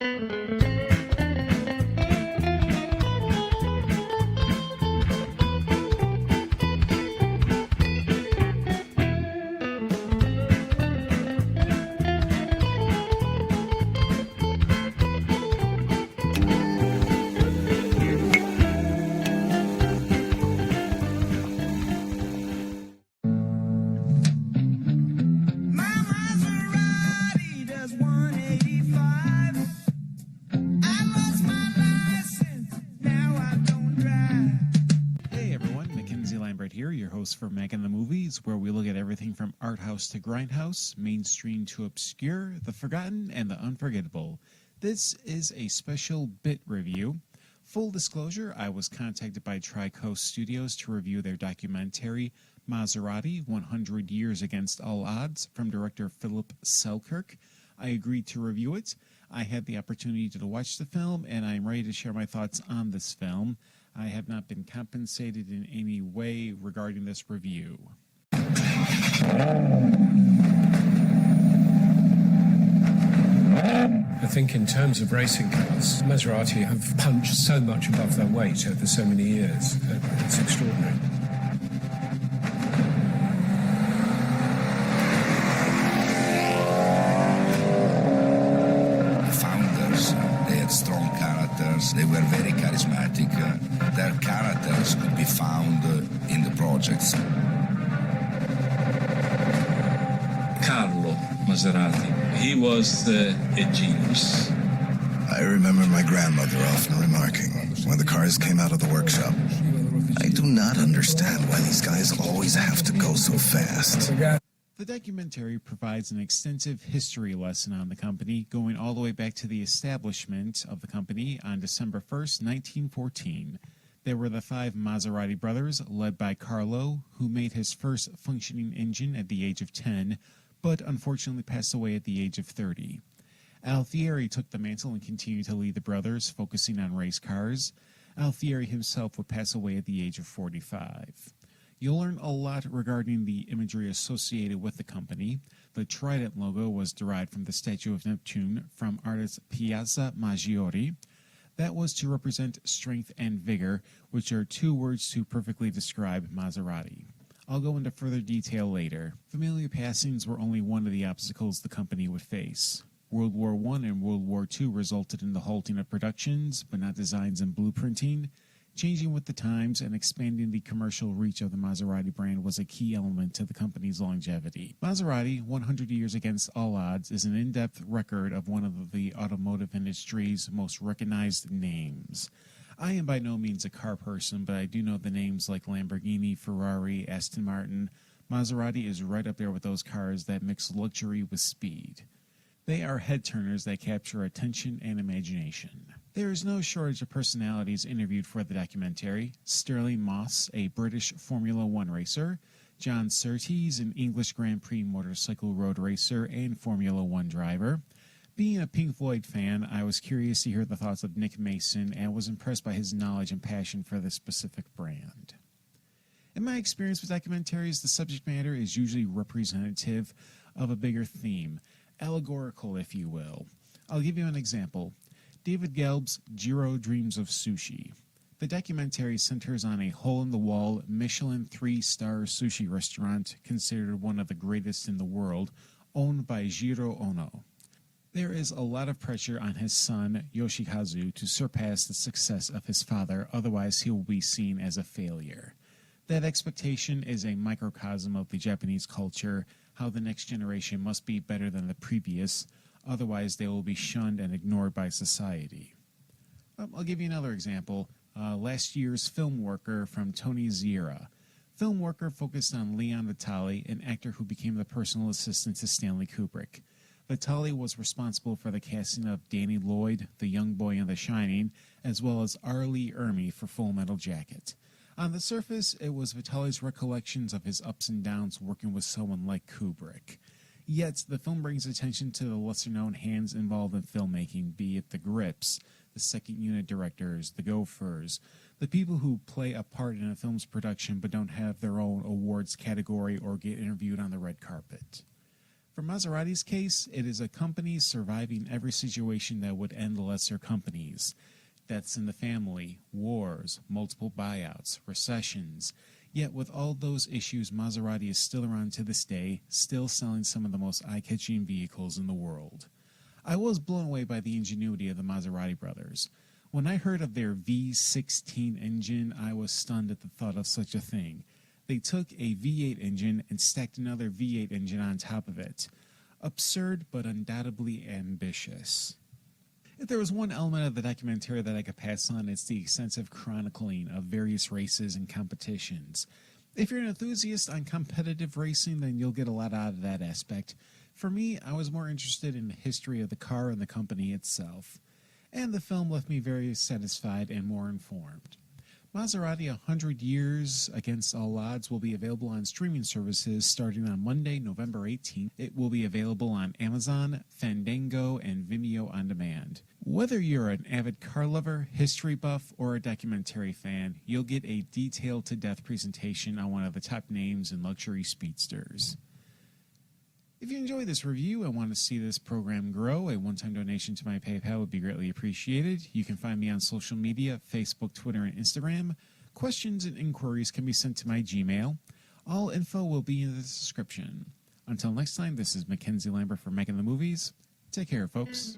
My Maserati does 185. I lost my license, now I don't drive. Hey everyone, Mackenzie Lambert here, your host for Mac and the Movies, where we look at everything from art house to grindhouse, mainstream to obscure, the forgotten, and the unforgettable. This is a special bit review. Full disclosure, I was contacted by Tricoast Studios to review their documentary Maserati, 100 Years Against All Odds, from director Philip Selkirk. I agreed to review it. I had the opportunity to watch the film, and I'm ready to share my thoughts on this film. I have not been compensated in any way regarding this review. I think in terms of racing cars, Maserati have punched so much above their weight over so many years. It's extraordinary. Founders, they had strong characters, they were very charismatic. Their characters could be found in the projects. Carlo Maserati. He was a genius. I remember my grandmother often remarking when the cars came out of the workshop, I do not understand why these guys always have to go so fast. The documentary provides an extensive history lesson on the company, going all the way back to the establishment of the company on December 1st, 1914. There were the five Maserati brothers, led by Carlo, who made his first functioning engine at the age of 10, but unfortunately passed away at the age of 30. Alfieri took the mantle and continued to lead the brothers, focusing on race cars. Alfieri himself would pass away at the age of 45. You'll learn a lot regarding the imagery associated with the company. The Trident logo was derived from the statue of Neptune from artist Piazza Maggiore. That was to represent strength and vigor, which are two words to perfectly describe Maserati. I'll go into further detail later. Familiar passings were only one of the obstacles the company would face. World War I and World War II resulted in the halting of productions, but not designs and blueprinting. Changing with the times and expanding the commercial reach of the Maserati brand was a key element to the company's longevity. Maserati, 100 Years Against All Odds, is an in-depth record of one of the automotive industry's most recognized names. I am by no means a car person, but I do know the names like Lamborghini, Ferrari, Aston Martin. Maserati is right up there with those cars that mix luxury with speed. They are head-turners that capture attention and imagination. There is no shortage of personalities interviewed for the documentary. Sterling Moss, a British Formula One racer. John Surtees, an English Grand Prix motorcycle road racer and Formula One driver. Being a Pink Floyd fan, I was curious to hear the thoughts of Nick Mason and was impressed by his knowledge and passion for this specific brand. In my experience with documentaries, the subject matter is usually representative of a bigger theme, allegorical if you will. I'll give you an example. David Gelb's Jiro Dreams of Sushi. The documentary centers on a hole-in-the-wall Michelin 3-star sushi restaurant considered one of the greatest in the world, owned by Jiro Ono. There is a lot of pressure on his son, Yoshikazu, to surpass the success of his father, otherwise he will be seen as a failure. That expectation is a microcosm of the Japanese culture, how the next generation must be better than the previous, otherwise they will be shunned and ignored by society. I'll give you another example. Last year's Film Worker from Tony Zira. Film Worker focused on Leon Vitali, an actor who became the personal assistant to Stanley Kubrick. Vitali was responsible for the casting of Danny Lloyd, the young boy in The Shining, as well as R. Lee Ermey for Full Metal Jacket. On the surface, it was Vitali's recollections of his ups and downs working with someone like Kubrick. Yet, the film brings attention to the lesser-known hands involved in filmmaking, be it the grips, the second-unit directors, the gophers, the people who play a part in a film's production but don't have their own awards category or get interviewed on the red carpet. For Maserati's case, it is a company surviving every situation that would end the lesser companies. Deaths in the family, wars, multiple buyouts, recessions. Yet with all those issues, Maserati is still around to this day, still selling some of the most eye-catching vehicles in the world. I was blown away by the ingenuity of the Maserati brothers. When I heard of their V16 engine, I was stunned at the thought of such a thing. They took a V8 engine and stacked another V8 engine on top of it. Absurd, but undoubtedly ambitious. If there was one element of the documentary that I could pass on, it's the extensive chronicling of various races and competitions. If you're an enthusiast on competitive racing, then you'll get a lot out of that aspect. For me, I was more interested in the history of the car and the company itself. And the film left me very satisfied and more informed. Maserati 100 Years Against All Odds will be available on streaming services starting on Monday, November 18th. It will be available on Amazon, Fandango, and Vimeo On Demand. Whether you're an avid car lover, history buff, or a documentary fan, you'll get a detailed-to-death presentation on one of the top names in luxury speedsters. If you enjoy this review and want to see this program grow, a one-time donation to my PayPal would be greatly appreciated. You can find me on social media, Facebook, Twitter, and Instagram. Questions and inquiries can be sent to my Gmail. All info will be in the description. Until next time, this is Mackenzie Lambert for Making the Movies. Take care, folks.